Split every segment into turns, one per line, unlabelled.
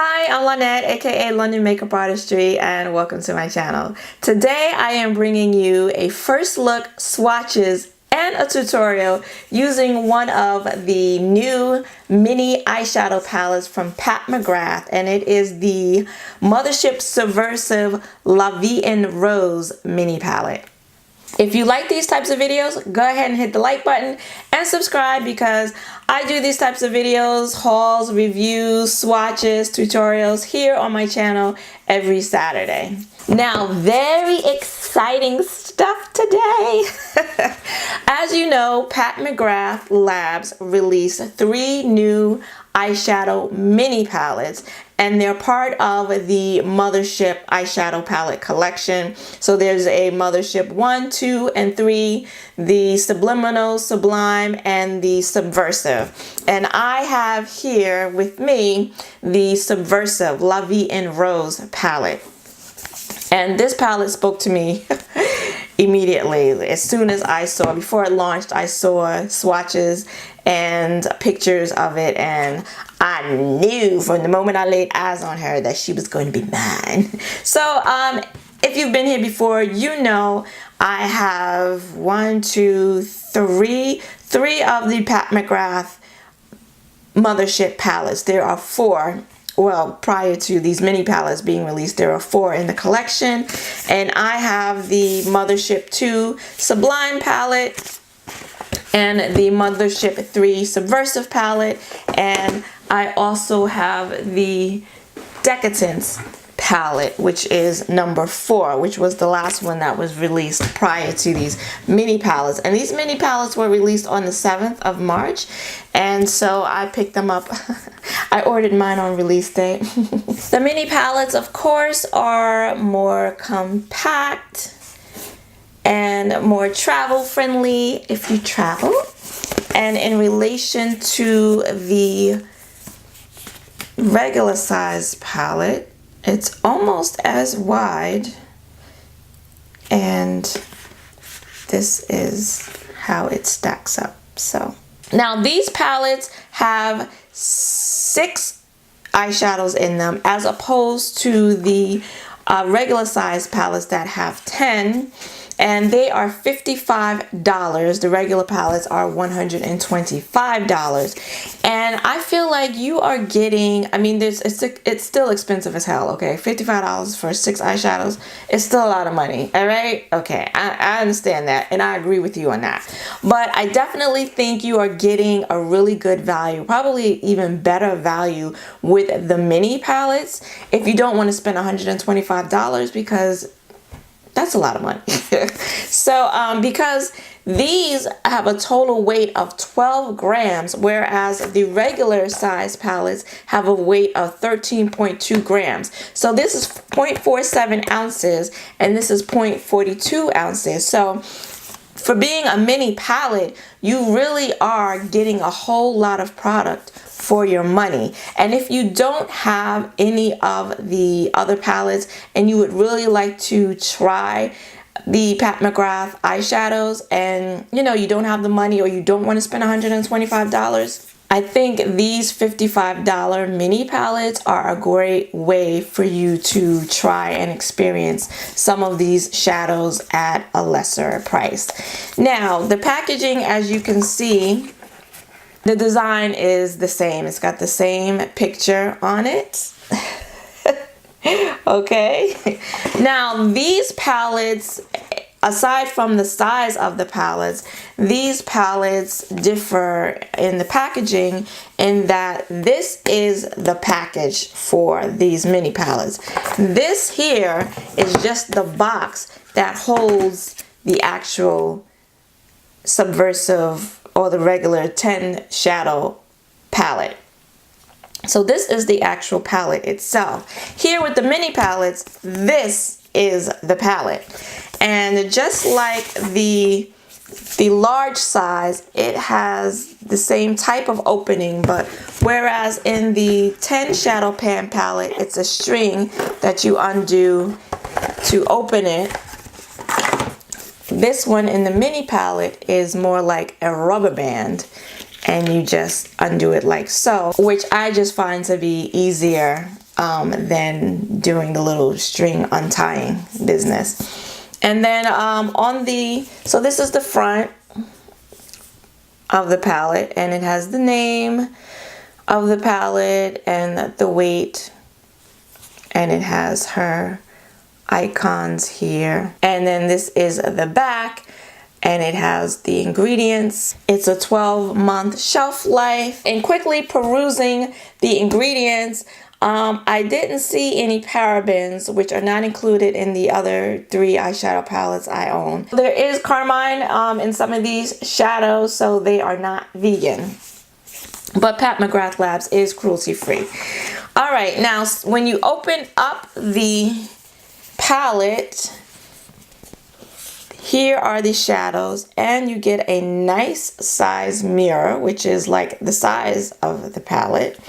Hi, I'm Lynette, aka London Makeup Artistry, and welcome to my channel. Today I am bringing you a first look swatches and a tutorial using one of the new mini eyeshadow palettes from McGrath, and it is the Mothership Subversive La Vie in Rose mini palette. If you like these types of videos, go ahead and hit the like button and subscribe, because I do these types of videos, hauls, reviews, swatches, tutorials here on my channel every Saturday. Now, very exciting stuff today. As you know, McGrath Labs released 3 new eyeshadow mini palettes, and they're part of the Mothership eyeshadow palette collection. So there's a Mothership 1, 2, and 3, the Subliminal, Sublime, and the Subversive. And I have here with me the Subversive La Vie in Rose palette. And this palette spoke to me immediately. As soon as I saw, before it launched, I saw swatches and pictures of it, and I knew from the moment I laid eyes on her that she was going to be mine. So if you've been here before, you know I have three of the McGrath Mothership palettes. There are 4. Well, prior to these mini palettes being released, there are 4 in the collection, and I have the Mothership 2 Sublime palette and the Mothership 3 Subversive palette, and I also have the Decadence palette, which is number 4, which was the last one that was released prior to these mini palettes. And these mini palettes were released on the 7th of March, and so I picked them up. I ordered mine on release date. The mini palettes, of course, are more compact and more travel friendly if you travel. And in relation to the regular size palette, it's almost as wide, and this is how it stacks up. So now these palettes have 6 eyeshadows in them, as opposed to the regular size palettes that have 10, and they are $55. The regular palettes are $125, and I feel like you are getting, I mean, it's still expensive as hell, okay? $55 for 6 eyeshadows is still a lot of money, all right? Okay, I understand that, and I agree with you on that, but I definitely think you are getting a really good value, probably even better value with the mini palettes if you don't want to spend $125, because that's a lot of money. So because these have a total weight of 12 grams, whereas the regular size palettes have a weight of 13.2 grams. So this is 0.47 ounces, and this is 0.42 ounces. So for being a mini palette, you really are getting a whole lot of product for your money. And if you don't have any of the other palettes and you would really like to try the McGrath eyeshadows, and you know you don't have the money, or you don't want to spend $125, I think these $55 mini palettes are a great way for you to try and experience some of these shadows at a lesser price. Now, the packaging, as you can see, the design is the same. It's got the same picture on it. Okay. Now, these palettes, aside from the size of the palettes, these palettes differ in the packaging, in that this is the package for these mini palettes. This here is just the box that holds the actual Subversive or the regular 10 shadow palette. So this is the actual palette itself. Here with the mini palettes, this is the palette. And just like the large size, it has the same type of opening, but whereas in the 10 shadow pan palette, it's a string that you undo to open it. This one in the mini palette is more like a rubber band, and you just undo it like so, which I just find to be easier than doing the little string untying business. And then so this is the front of the palette, and it has the name of the palette and the weight, and it has her icons here. And then this is the back, and it has the ingredients. It's a 12-month shelf life. And quickly perusing the ingredients, I didn't see any parabens, which are not included in the other 3 eyeshadow palettes I own. There is carmine in some of these shadows, so they are not vegan. But Pat McGrath Labs is cruelty-free. All right, now when you open up the palette, here are the shadows, and you get a nice size mirror, which is like the size of the palette.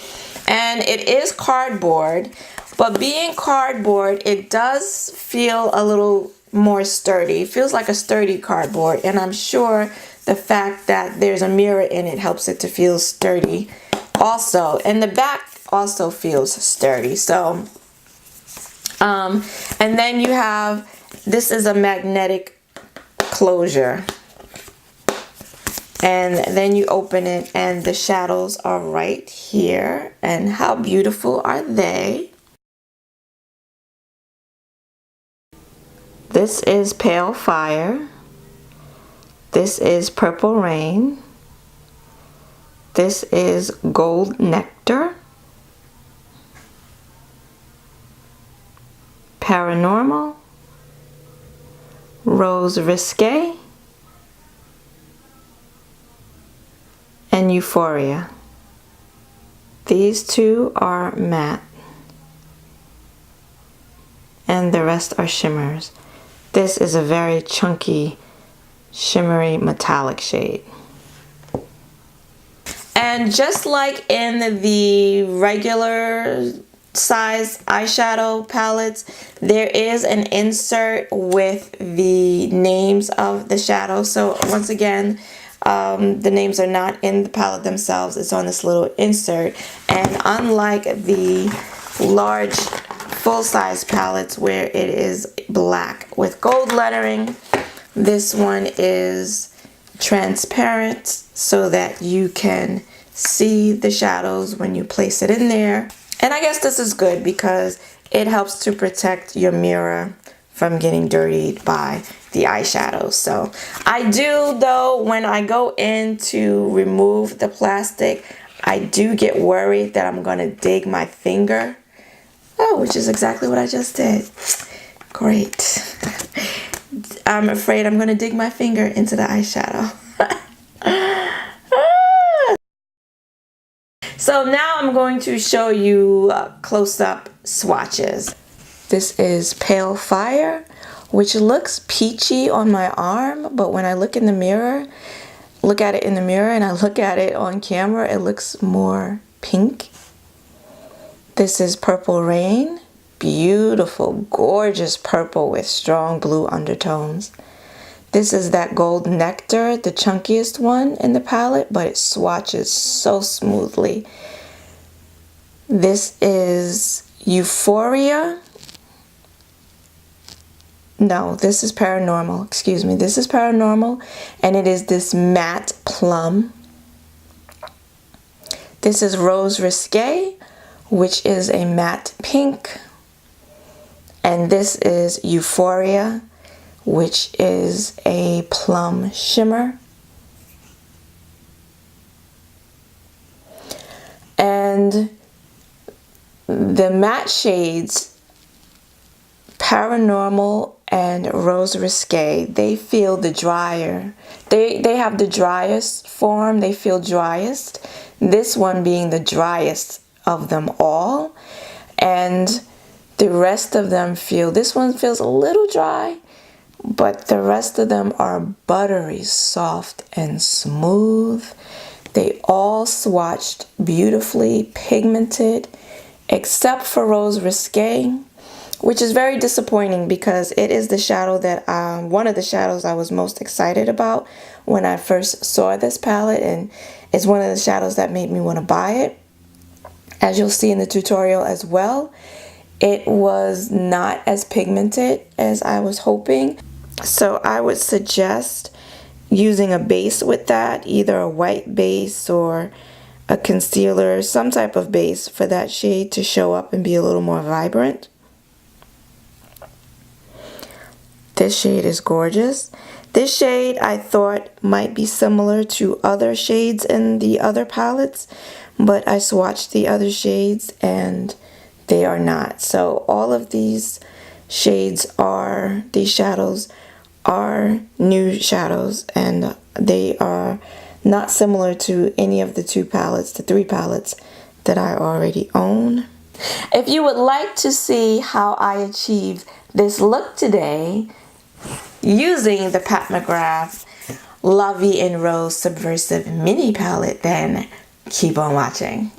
And it is cardboard, but being cardboard, it does feel a little more sturdy. It feels like a sturdy cardboard, and I'm sure the fact that there's a mirror in it helps it to feel sturdy also. And the back also feels sturdy. So and then you have, this is a magnetic closure, and then you open it and the shadows are right here. And how beautiful are they? This is Pale Fire. This is Purple Rain. This is Gold Nectar. Paranormal. Rose Risque. And Euphoria. These 2 are matte, and the rest are shimmers. This is a very chunky, shimmery metallic shade. And just like in the regular size eyeshadow palettes, there is an insert with the names of the shadows. So once again, the names are not in the palette themselves. It's on this little insert. And unlike the large full-size palettes where it is black with gold lettering, this one is transparent so that you can see the shadows when you place it in there. And I guess this is good because it helps to protect your mirror from getting dirtied by the eyeshadows. So I do, though, when I go in to remove the plastic, I do get worried that I'm gonna dig my finger. Oh, which is exactly what I just did. Great. I'm afraid I'm gonna dig my finger into the eyeshadow. So now I'm going to show you close-up swatches. This is Pale Fire, which looks peachy on my arm, but when I look in the mirror, look at it in the mirror and I look at it on camera, it looks more pink. This is Purple Rain, beautiful, gorgeous purple with strong blue undertones. This is that Gold Nectar, the chunkiest one in the palette, but it swatches so smoothly. This is Euphoria. No, this is Paranormal. Excuse me. This is Paranormal, and it is this matte plum. This is Rose Risque, which is a matte pink. And this is Euphoria, which is a plum shimmer. And the matte shades, Paranormal and Rose Risque, they feel the drier. They have the driest form. They feel driest. This one being the driest of them all. And the rest of them feel, this one feels a little dry, but the rest of them are buttery soft and smooth. They all swatched beautifully, pigmented, except for Rose Risque, which is very disappointing because it is the shadow that one of the shadows I was most excited about when I first saw this palette, and it's one of the shadows that made me want to buy it. As you'll see in the tutorial as well, it was not as pigmented as I was hoping. So I would suggest using a base with that, either a white base or a concealer, some type of base for that shade to show up and be a little more vibrant. This shade is gorgeous. This shade I thought might be similar to other shades in the other palettes, but I swatched the other shades and they are not. So all of these shades are, these shadows are new shadows, and they are not similar to any of the two palettes, the three palettes that I already own. If you would like to see how I achieved this look today using the Pat McGrath La Vie in Rose Subversive Mini Palette, then keep on watching.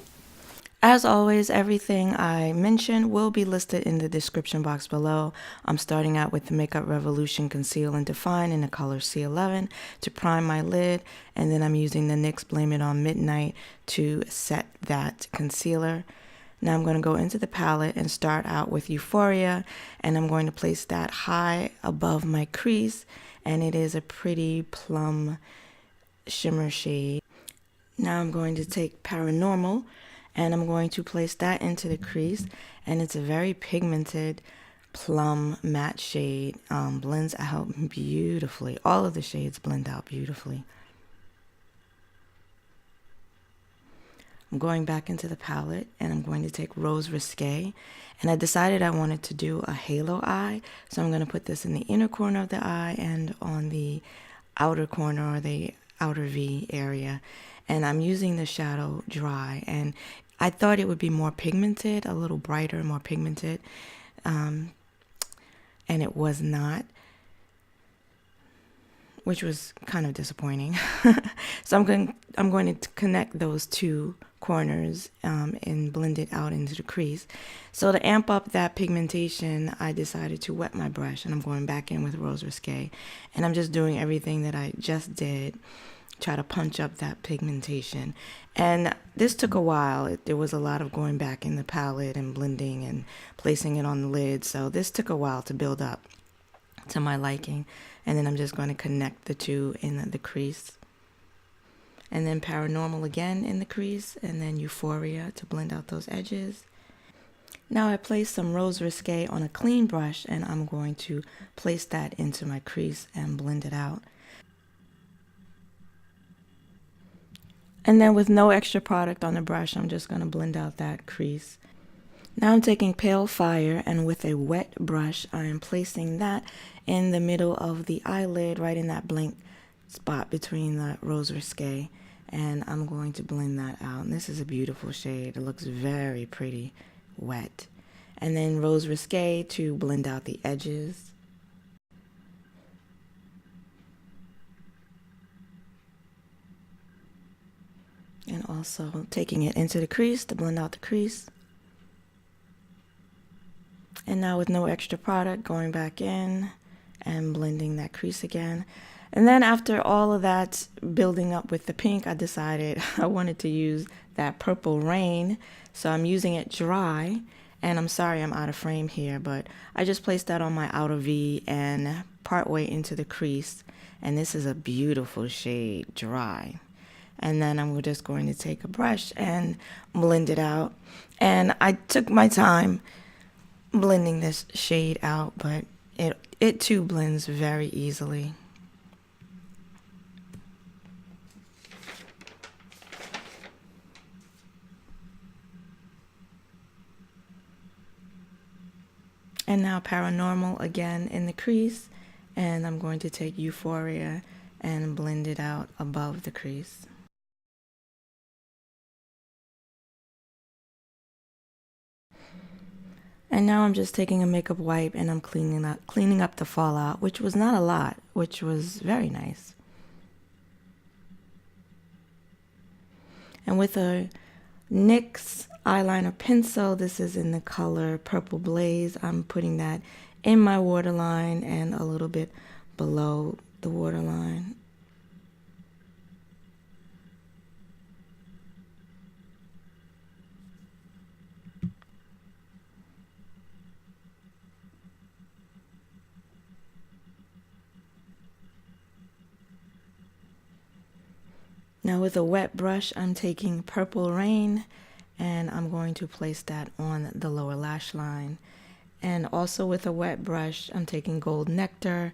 As always, everything I mentioned will be listed in the description box below. I'm starting out with the Makeup Revolution Conceal and Define in the color C11 to prime my lid, and then I'm using the NYX Blame It On Midnight to set that concealer. Now I'm going to go into the palette and start out with Euphoria, and I'm going to place that high above my crease, and it is a pretty plum shimmer shade. Now I'm going to take Paranormal, and I'm going to place that into the crease, and it's a very pigmented plum matte shade. Blends out beautifully. All of the shades blend out beautifully. I'm going back into the palette, and I'm going to take Rose Risque, and I decided I wanted to do a halo eye, so I'm going to put this in the inner corner of the eye and on the outer corner, or the outer V area. And I'm using the shadow dry, and I thought it would be more pigmented, a little brighter, more pigmented, and it was not, which was kind of disappointing. So I'm going to connect those two corners and blend it out into the crease. So to amp up that pigmentation, I decided to wet my brush, and I'm going back in with Rose Risque, and I'm just doing everything that I just did, try to punch up that pigmentation. And this took a while. There was a lot of going back in the palette and blending and placing it on the lid, so this took a while to build up to my liking. And then I'm just going to connect the two in the crease, and then Paranormal again in the crease, and then Euphoria to blend out those edges. Now I place some Rose Risque on a clean brush, and I'm going to place that into my crease and blend it out. And then with no extra product on the brush, I'm just going to blend out that crease. Now I'm taking Pale Fire, and with a wet brush, I am placing that in the middle of the eyelid, right in that blank spot between the Rose Risque. And I'm going to blend that out. And this is a beautiful shade. It looks very pretty wet. And then Rose Risque to blend out the edges. And also taking it into the crease to blend out the crease. And now with no extra product, going back in and blending that crease again. And then after all of that building up with the pink, I decided I wanted to use that Purple Rain. So I'm using it dry. And I'm sorry I'm out of frame here, but I just placed that on my outer V and partway into the crease. And this is a beautiful shade, dry. And then I'm just going to take a brush and blend it out. And I took my time blending this shade out, but it too blends very easily. And now Paranormal again in the crease, and I'm going to take Euphoria and blend it out above the crease. And now I'm just taking a makeup wipe, and I'm cleaning up the fallout, which was not a lot, which was very nice. And with a NYX eyeliner pencil, this is in the color Purple Blaze, I'm putting that in my waterline and a little bit below the waterline. Now with a wet brush, I'm taking Purple Rain and I'm going to place that on the lower lash line. And also with a wet brush, I'm taking Gold Nectar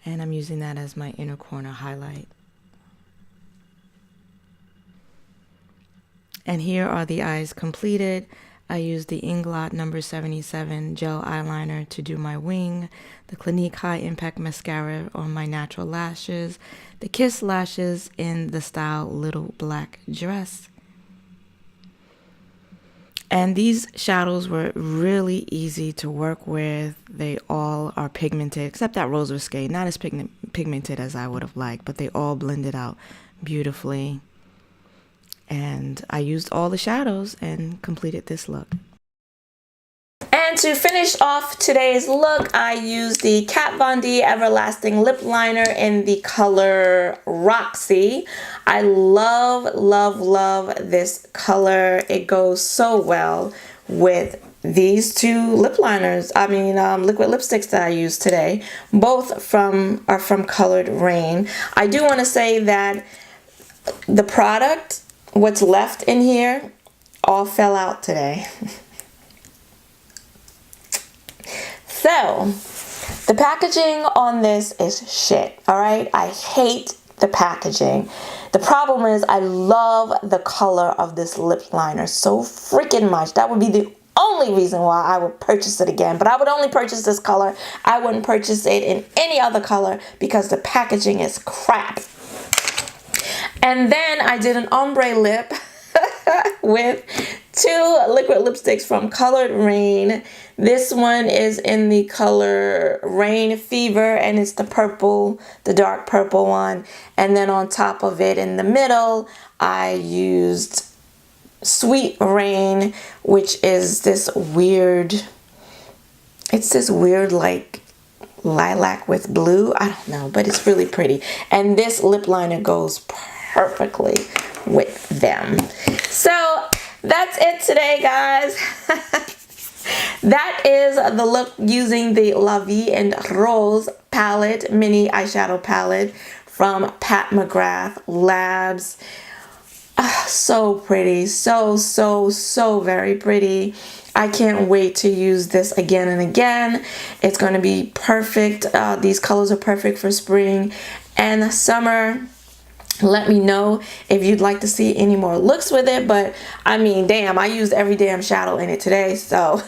and I'm using that as my inner corner highlight. And here are the eyes completed. I used the Inglot number 77 gel eyeliner to do my wing, the Clinique High Impact Mascara on my natural lashes, the Kiss lashes in the style Little Black Dress. And these shadows were really easy to work with. They all are pigmented, except that Rose Risque, not as pigmented as I would have liked, but they all blended out beautifully. And I used all the shadows and completed this look. And to finish off today's look, I used the Kat Von D Everlasting Lip Liner in the color Roxy. I love, love, love this color. It goes so well with these two lip liners. I mean, liquid lipsticks that I used today. Both are from Colored Raine. I do want to say that the product, what's left in here, all fell out today. So, the packaging on this is shit, all right? I hate the packaging. The problem is I love the color of this lip liner so freaking much. That would be the only reason why I would purchase it again. But I would only purchase this color. I wouldn't purchase it in any other color because the packaging is crap. And then I did an ombre lip with two liquid lipsticks from Colored Raine. This one is in the color Raine Fever and it's the purple, the dark purple one. And then on top of it in the middle, I used Suite Raine, which is this weird, it's this weird like lilac with blue. I don't know, but it's really pretty. And this lip liner goes perfectly with them. So that's it today, guys. That is the look using the La Vie and Rose palette, mini eyeshadow palette from Pat McGrath Labs. So pretty, so very pretty. I can't wait to use this again and again. It's going to be perfect. These colors are perfect for spring and summer. Let me know if you'd like to see any more looks with it, but I mean, damn, I used every damn shadow in it today, so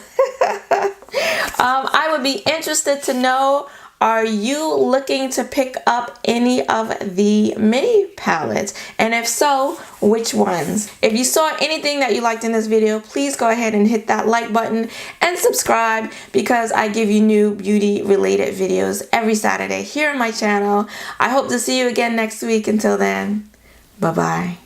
I would be interested to know, are you looking to pick up any of the mini palettes? And if so, which ones? If you saw anything that you liked in this video, please go ahead and hit that like button and subscribe because I give you new beauty related videos every Saturday here on my channel. I hope to see you again next week. Until then, bye-bye.